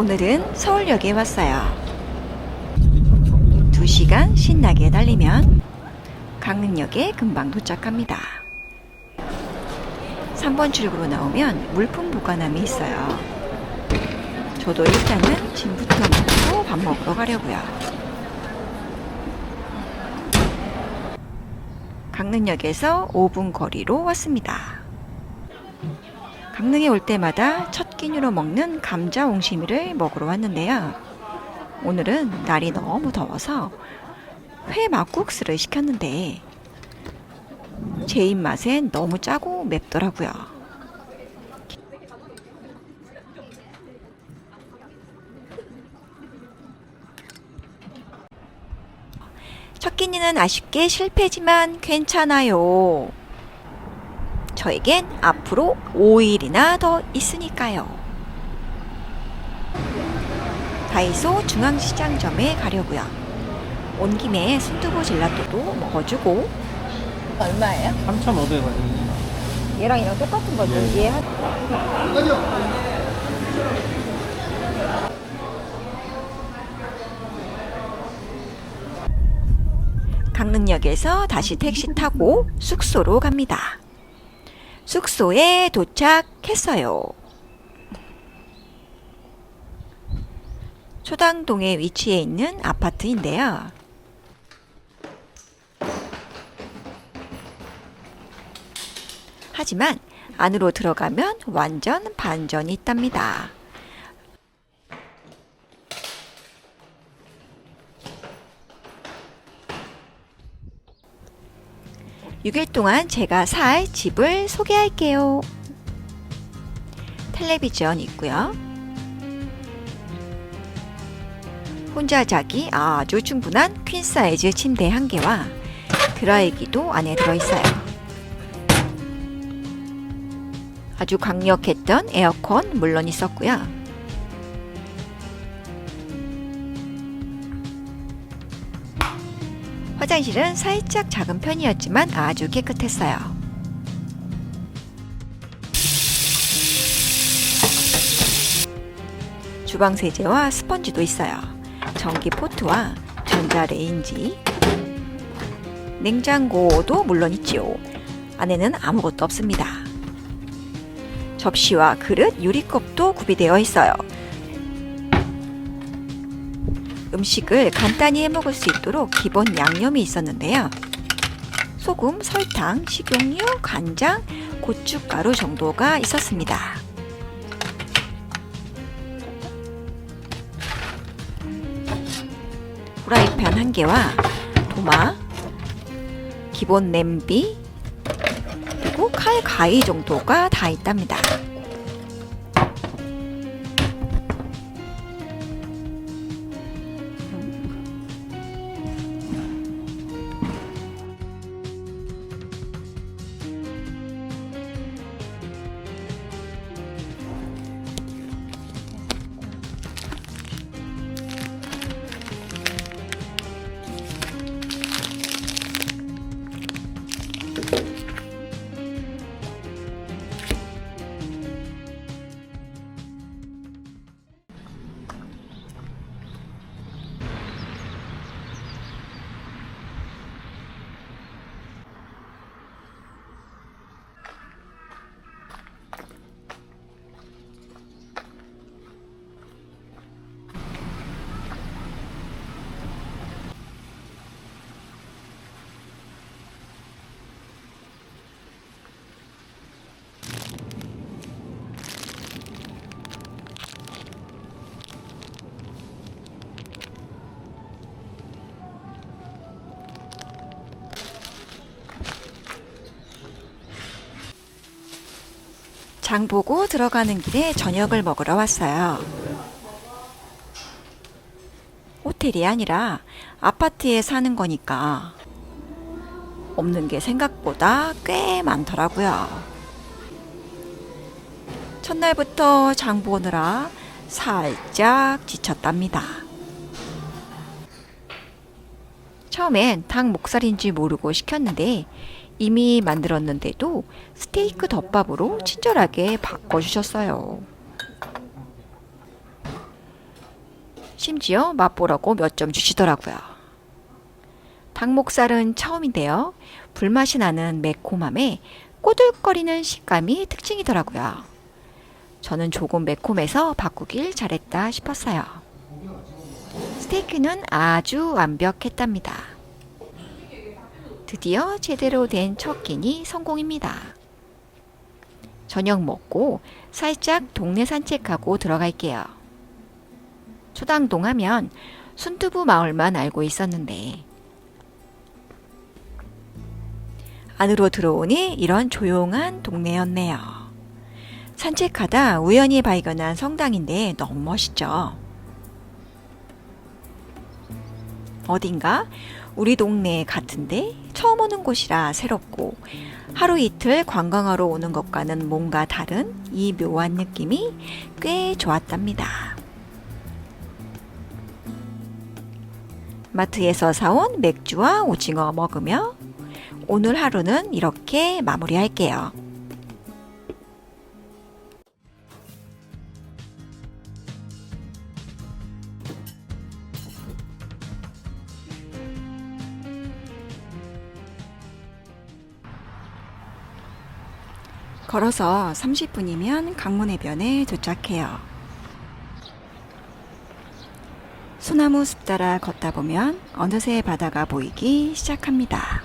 오늘은 서울역에 왔어요. 2시간 신나게 달리면 강릉역에 금방 도착합니다. 3번 출구로 나오면 물품 보관함이 있어요. 저도 일단은 짐부터 놓고 밥 먹으러 가려고요. 강릉역에서 5분 거리로 왔습니다. 강릉에 올 때마다 첫 끼니로 먹는 감자 옹심이를 먹으러 왔는데요. 오늘은 날이 너무 더워서 회 막국수를 시켰는데 제 입맛엔 너무 짜고 맵더라고요. 첫 끼니는 아쉽게 실패지만 괜찮아요. 저에겐 앞으로 5일이나 더 있으니까요. 다이소 중앙시장점에 가려고요. 온 김에 순두부 젤라또도 먹어주고. 얼마예요? 3,500원이요. 얘랑 이랑 똑같은 거죠? 얘 한... 강릉역에서 다시 택시 타고 숙소로 갑니다. 숙소에 도착했어요. 초당동에 위치해 있는 아파트인데요. 하지만 안으로 들어가면 완전 반전이 있답니다. (6일) 동안 제가 살 집을 소개할게요. 텔레비전 있고요. 혼자 자기 아주 충분한 퀸 사이즈 침대 1개와 드라이기도 안에 들어있어요. 아주 강력했던 에어컨 물론 있었고요. 화장실은 살짝 작은 편이었지만 아주 깨끗했어요. 주방 세제와 스펀지도 있어요. 전기 포트와 전자레인지, 냉장고도 물론 있지요. 안에는 아무것도 없습니다. 접시와 그릇, 유리컵도 구비되어 있어요. 음식을 간단히 해먹을 수 있도록 기본 양념이 있었는데요. 소금, 설탕, 식용유, 간장, 고춧가루 정도가 있었습니다. 프라이팬 1개와 도마, 기본 냄비, 그리고 칼, 가위 정도가 다 있답니다. 장 보고 들어가는 길에 저녁을 먹으러 왔어요. 호텔이 아니라 아파트에 사는 거니까 없는 게 생각보다 꽤 많더라고요. 첫날부터 장 보느라 살짝 지쳤답니다. 처음엔 닭 목살인지 모르고 시켰는데 이미 만들었는데도 스테이크 덮밥으로 친절하게 바꿔주셨어요. 심지어 맛보라고 몇 점 주시더라고요. 닭목살은 처음인데요. 불맛이 나는 매콤함에 꼬들거리는 식감이 특징이더라고요. 저는 조금 매콤해서 바꾸길 잘했다 싶었어요. 스테이크는 아주 완벽했답니다. 드디어 제대로 된 첫 끼니 성공입니다. 저녁 먹고 살짝 동네 산책하고 들어갈게요. 초당동 하면 순두부 마을만 알고 있었는데 안으로 들어오니 이런 조용한 동네였네요. 산책하다 우연히 발견한 성당인데 너무 멋있죠. 어딘가 우리 동네 같은데 처음 오는 곳이라 새롭고 하루 이틀 관광하러 오는 것과는 뭔가 다른 이 묘한 느낌이 꽤 좋았답니다. 마트에서 사온 맥주와 오징어 먹으며 오늘 하루는 이렇게 마무리할게요. 걸어서 30분이면 강문해변에 도착해요. 소나무 숲 따라 걷다 보면 어느새 바다가 보이기 시작합니다.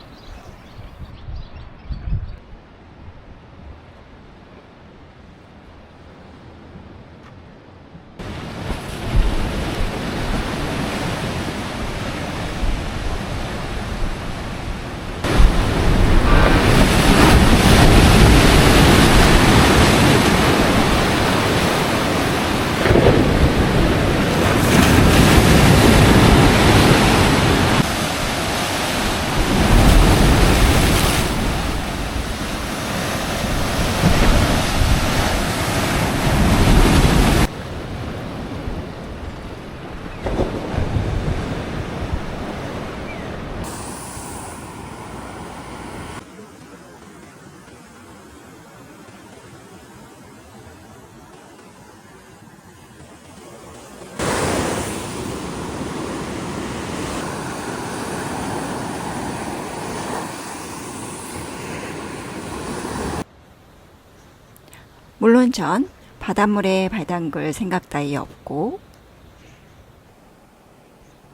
물론 전 바닷물에 발 담글 생각 따위 없고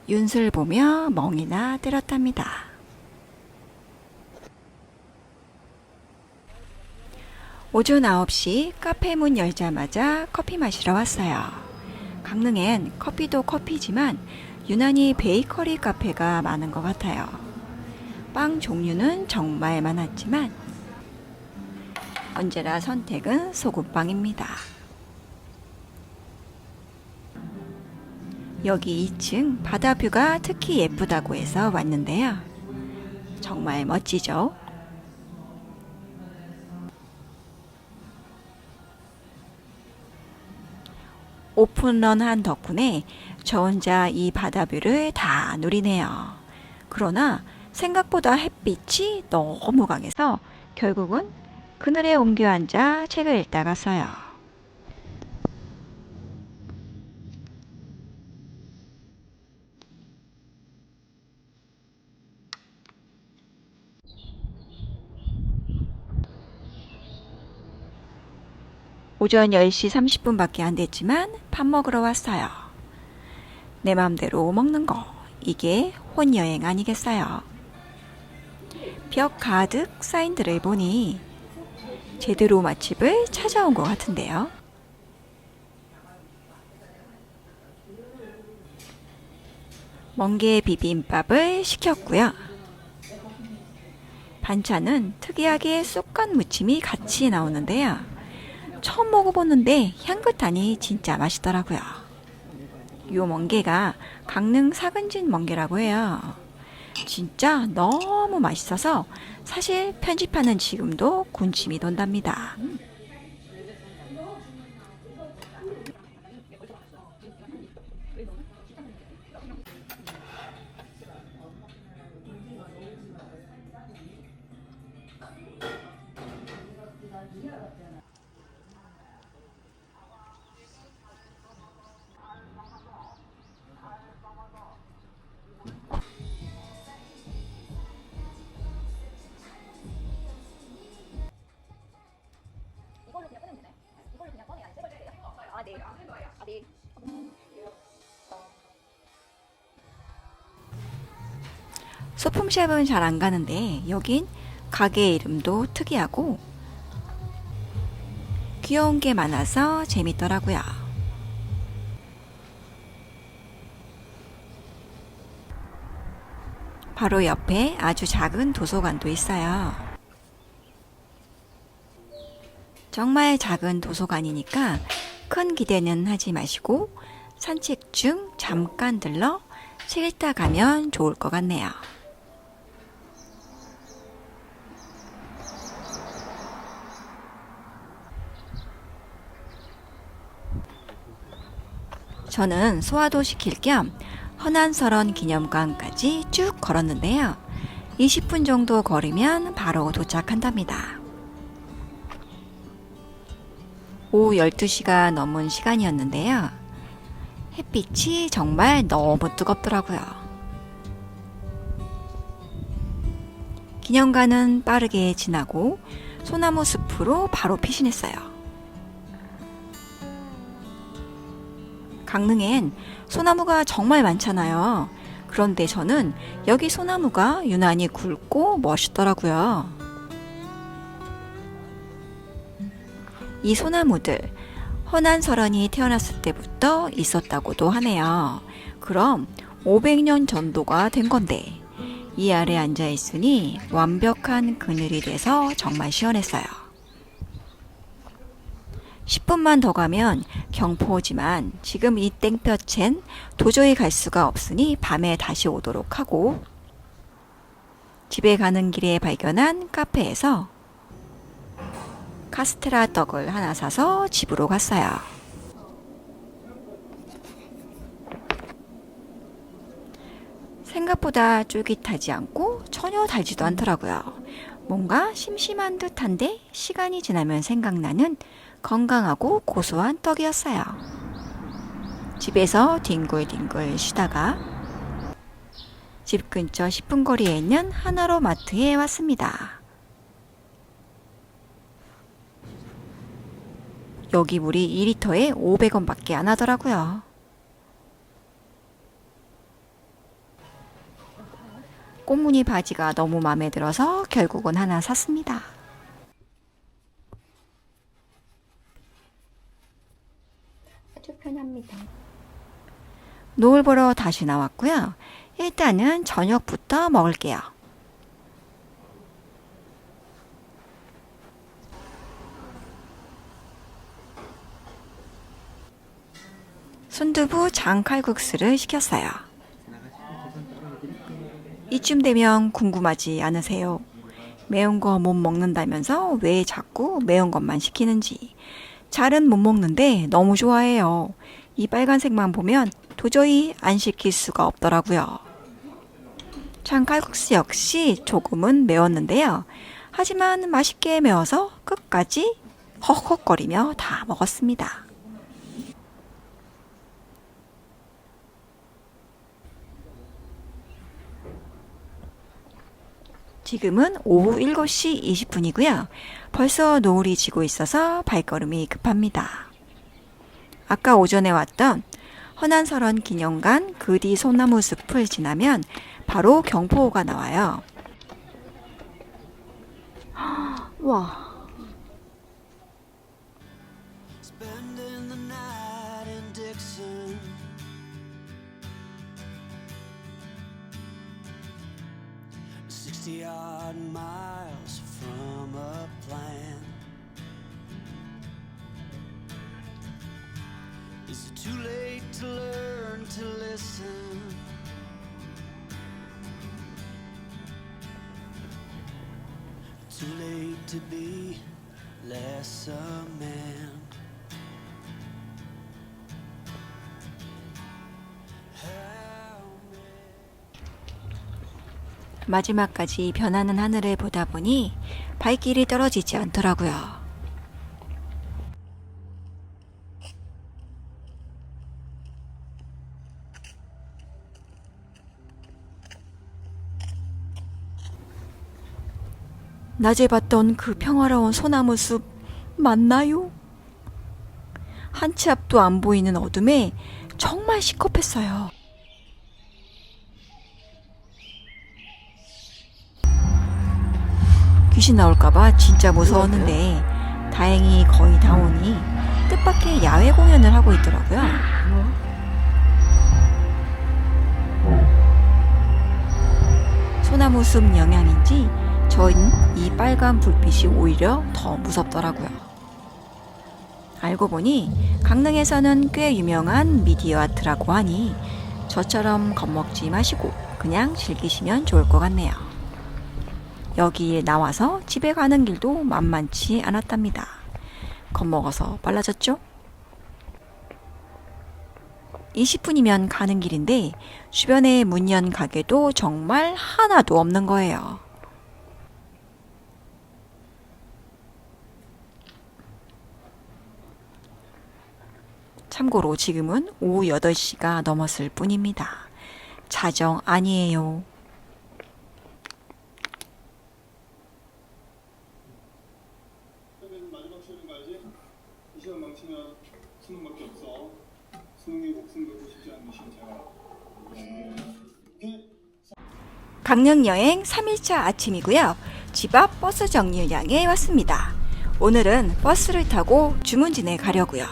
윤슬 보며 멍이나 때렸답니다. 오전 9시 카페 문 열자마자 커피 마시러 왔어요. 강릉엔 커피도 커피지만 유난히 베이커리 카페가 많은 것 같아요. 빵 종류는 정말 많았지만 언제나 선택은 소금빵입니다. 여기 2층 바다뷰가 특히 예쁘다고 해서 왔는데요. 정말 멋지죠? 오픈런한 덕분에 저 혼자 이 바다뷰를 다 누리네요. 그러나 생각보다 햇빛이 너무 강해서 결국은 그늘에 옮겨 앉아 책을 읽다가 써요. 오전 10시 30분밖에 안 됐지만 밥 먹으러 왔어요. 내 맘대로 먹는 거, 이게 혼여행 아니겠어요? 벽 가득 사인들을 보니 제대로 맛집을 찾아온 것 같은데요. 멍게 비빔밥을 시켰고요. 반찬은 특이하게 쑥갓 무침이 같이 나오는데요. 처음 먹어보는데 향긋하니 진짜 맛있더라고요. 요 멍게가 강릉 사근진 멍게라고 해요. 진짜 너무 맛있어서 사실 편집하는 지금도 군침이 돈답니다. 소품샵은 잘 안 가는데 여긴 가게 이름도 특이하고 귀여운 게 많아서 재밌더라고요. 바로 옆에 아주 작은 도서관도 있어요. 정말 작은 도서관이니까 큰 기대는 하지 마시고 산책 중 잠깐 들러 책 읽다 가면 좋을 것 같네요. 저는 소화도 시킬 겸 허난설원 기념관까지 쭉 걸었는데요. 20분 정도 걸으면 바로 도착한답니다. 오후 12시가 넘은 시간이었는데요. 햇빛이 정말 너무 뜨겁더라고요. 기념관은 빠르게 지나고 소나무 숲으로 바로 피신했어요. 강릉엔 소나무가 정말 많잖아요. 그런데 저는 여기 소나무가 유난히 굵고 멋있더라고요. 이 소나무들 허난설원이 태어났을 때부터 있었다고도 하네요. 그럼 500년 전도가 된 건데 이 아래 앉아 있으니 완벽한 그늘이 돼서 정말 시원했어요. 10분만 더 가면 경포지만 지금 이 땡볕엔 도저히 갈 수가 없으니 밤에 다시 오도록 하고 집에 가는 길에 발견한 카페에서 카스테라 떡을 하나 사서 집으로 갔어요. 생각보다 쫄깃하지 않고 전혀 달지도 않더라고요. 뭔가 심심한 듯한데 시간이 지나면 생각나는 건강하고 고소한 떡이었어요. 집에서 뒹굴뒹굴 쉬다가 집 근처 10분 거리에 있는 하나로 마트에 왔습니다. 여기 물이 2리터에 500원 밖에 안 하더라고요. 꽃무늬 바지가 너무 마음에 들어서 결국은 하나 샀습니다. 아주 편합니다. 노을 보러 다시 나왔고요. 일단은 저녁부터 먹을게요. 순두부 장칼국수를 시켰어요. 이쯤 되면 궁금하지 않으세요? 매운 거 못 먹는다면서 왜 자꾸 매운 것만 시키는지. 잘은 못 먹는데 너무 좋아해요. 이 빨간색만 보면 도저히 안 시킬 수가 없더라고요. 장칼국수 역시 조금은 매웠는데요. 하지만 맛있게 매워서 끝까지 헉헉거리며 다 먹었습니다. 지금은 오후 7시 20분이고요. 벌써 노을이 지고 있어서 발걸음이 급합니다. 아까 오전에 왔던 허난설원 기념관 그 뒤 소나무 숲을 지나면 바로 경포호가 나와요. 와. Odd miles from a plan. Is it too late to learn to listen? Too late to be less a man. 마지막까지 변하는 하늘을 보다 보니 발길이 떨어지지 않더라고요. 낮에 봤던 그 평화로운 소나무 숲 맞나요? 한 치 앞도 안 보이는 어둠에 정말 시겁했어요. 귀신 나올까봐 진짜 무서웠는데 다행히 거의 다 오니 뜻밖의 야외 공연을 하고 있더라고요. 소나무 숲 영향인지 저희는 이 빨간 불빛이 오히려 더 무섭더라고요. 알고 보니 강릉에서는 꽤 유명한 미디어 아트라고 하니 저처럼 겁먹지 마시고 그냥 즐기시면 좋을 것 같네요. 여기에 나와서 집에 가는 길도 만만치 않았답니다. 겁먹어서 빨라졌죠? 20분이면 가는 길인데 주변에 문 연 가게도 정말 하나도 없는 거예요. 참고로 지금은 오후 8시가 넘었을 뿐입니다. 자정 아니에요. 마지막 시험인 거 알지? 이 시험 망치면 수능밖에 없어. 수능이 목숨 걸고 싶지 않은 시험 잘 알아. 강릉 여행 3일차 아침이고요. 집 앞 버스 정류장에 왔습니다. 오늘은 버스를 타고 주문진에 가려고요.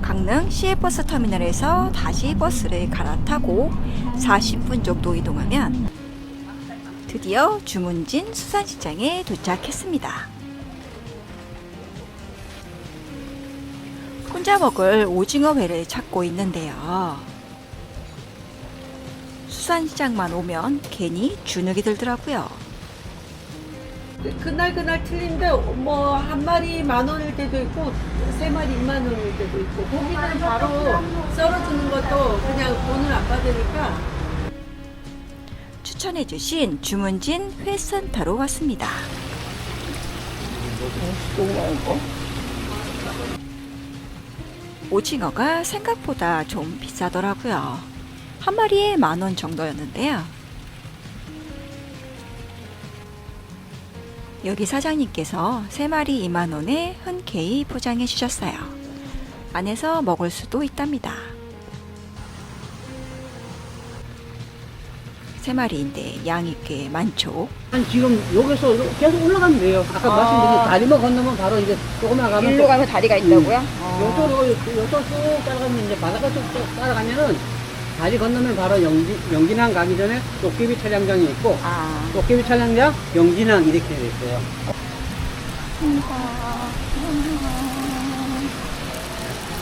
강릉 시외버스 터미널에서 다시 버스를 갈아타고 40분 정도 이동하면 드디어 주문진 수산시장에 도착했습니다. 혼자 먹을 오징어회를 찾고 있는데요. 수산시장만 오면 괜히 주눅이 들더라고요. 그날 틀린데 뭐 한 마리 10,000원일 때도 있고 3마리 20,000원일 때도 있고 고기는 바로 썰어주는 것도 그냥 돈을 안 받으니까. 추천해주신 주문진 회센터로 왔습니다. 오징어가 생각보다 좀 비싸더라고요. 한 마리에 10,000원 정도였는데요. 여기 사장님께서 3마리 20,000원에 흔쾌히 포장해 주셨어요. 안에서 먹을 수도 있답니다. 3마리인데 양이 꽤 많죠. 한 지금 여기서 계속 올라가면 돼요. 아까 말씀드린 다리만 건너면 바로 이제 조금만 가면 일로 가면 다리가 있다고요? 요쪽 쭉 따라가면 이제 바닷가 쭉 따라가면은 다리 건너면 바로 영진항 가기 전에 도깨비 촬영장이 있고 도깨비 촬영장, 영진항 이렇게 돼 있어요.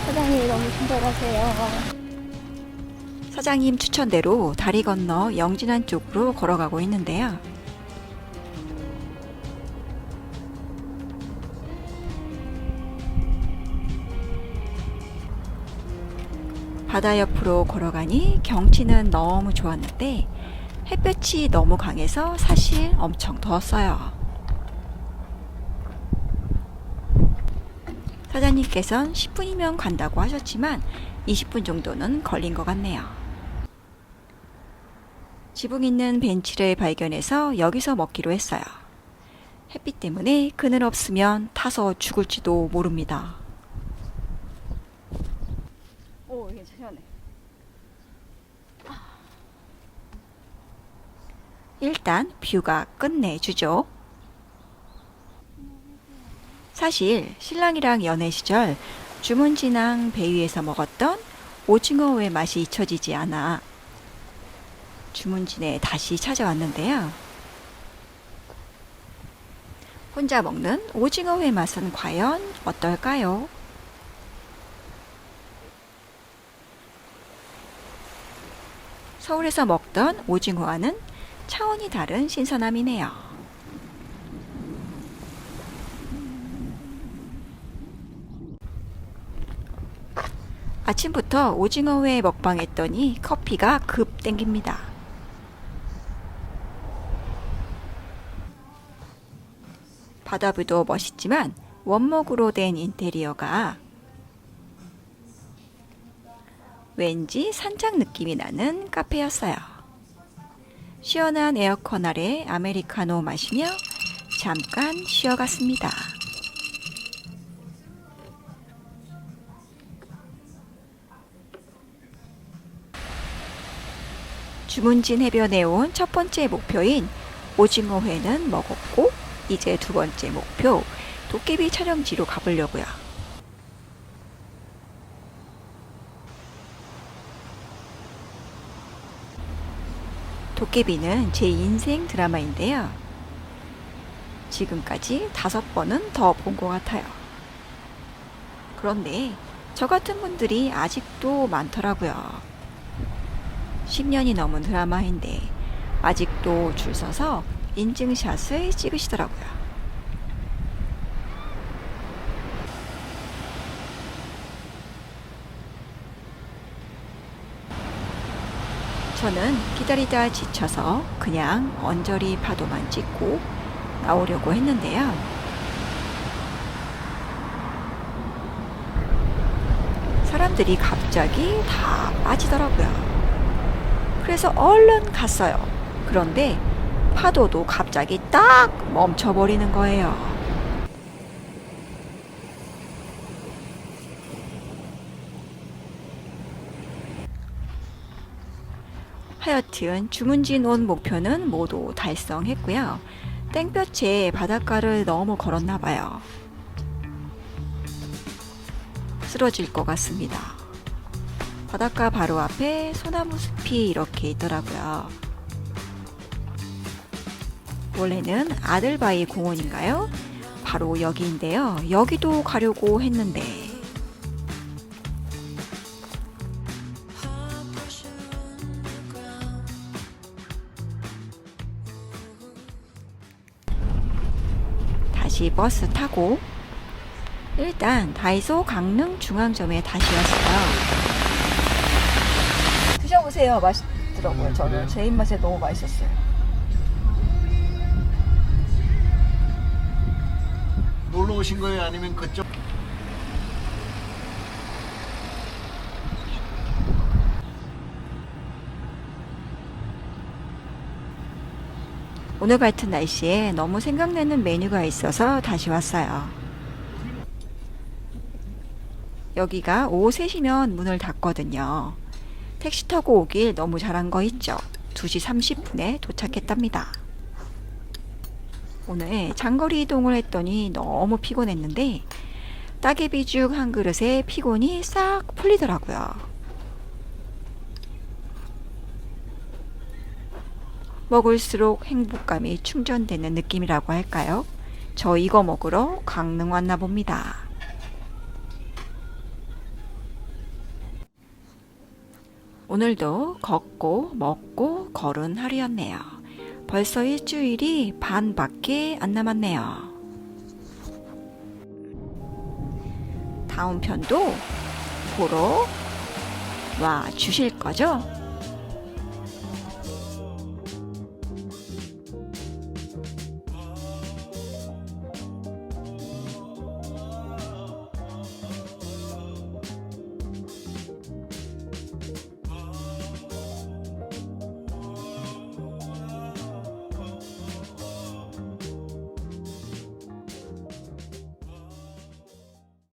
사장님이 너무 친절하세요. 사장님 추천대로 다리 건너 영진항 쪽으로 걸어가고 있는데요. 바다 옆으로 걸어가니 경치는 너무 좋았는데 햇볕이 너무 강해서 사실 엄청 더웠어요. 사장님께서는 10분이면 간다고 하셨지만 20분 정도는 걸린 것 같네요. 지붕 있는 벤치를 발견해서 여기서 먹기로 했어요. 햇빛 때문에 그늘 없으면 타서 죽을지도 모릅니다. 오, 이게 시원해. 일단 뷰가 끝내주죠. 사실 신랑이랑 연애 시절 주문진항 배 위에서 먹었던 오징어회 맛이 잊혀지지 않아 주문진에 다시 찾아왔는데요. 혼자 먹는 오징어회 맛은 과연 어떨까요? 서울에서 먹던 오징어와는 차원이 다른 신선함이네요. 아침부터 오징어회 먹방했더니 커피가 급 땡깁니다. 바다뷰도 멋있지만 원목으로 된 인테리어가 왠지 산책 느낌이 나는 카페였어요. 시원한 에어컨 아래 아메리카노 마시며 잠깐 쉬어갔습니다. 주문진 해변에 온 첫 번째 목표인 오징어회는 먹었고 이제 두 번째 목표 도깨비 촬영지로 가보려고요. 도깨비는 제 인생 드라마인데요. 지금까지 5번은 더 본 것 같아요. 그런데 저 같은 분들이 아직도 많더라고요. 10년이 넘은 드라마인데 아직도 줄 서서 인증샷을 찍으시더라고요. 저는 기다리다 지쳐서 그냥 언저리 파도만 찍고 나오려고 했는데요. 사람들이 갑자기 다 빠지더라고요. 그래서 얼른 갔어요. 그런데 파도도 갑자기 딱 멈춰버리는 거예요. 하여튼 주문진 온 목표는 모두 달성했고요. 땡볕에 바닷가를 너무 걸었나 봐요. 쓰러질 것 같습니다. 바닷가 바로 앞에 소나무 숲이 이렇게 있더라고요. 원래는 아들바위 공원인가요? 바로 여기인데요. 여기도 가려고 했는데 다시 버스 타고 일단 다이소 강릉 중앙점에 다시 왔어요. 드셔보세요. 맛있더라고요. 저는 제 입맛에 너무 맛있었어요. 놀러 오신 거예요? 아니면 그쪽? 오늘 같은 날씨에 너무 생각나는 메뉴가 있어서 다시 왔어요. 여기가 오후 3시면 문을 닫거든요. 택시 타고 오길 너무 잘한 거 있죠. 2시 30분에 도착했답니다. 오늘 장거리 이동을 했더니 너무 피곤했는데 따개비죽 한 그릇에 피곤이 싹 풀리더라고요. 먹을수록 행복감이 충전되는 느낌이라고 할까요? 저 이거 먹으러 강릉 왔나 봅니다. 오늘도 걷고 먹고 걸은 하루였네요. 벌써 일주일이 반밖에 안 남았네요. 다음 편도 보러 와 주실 거죠?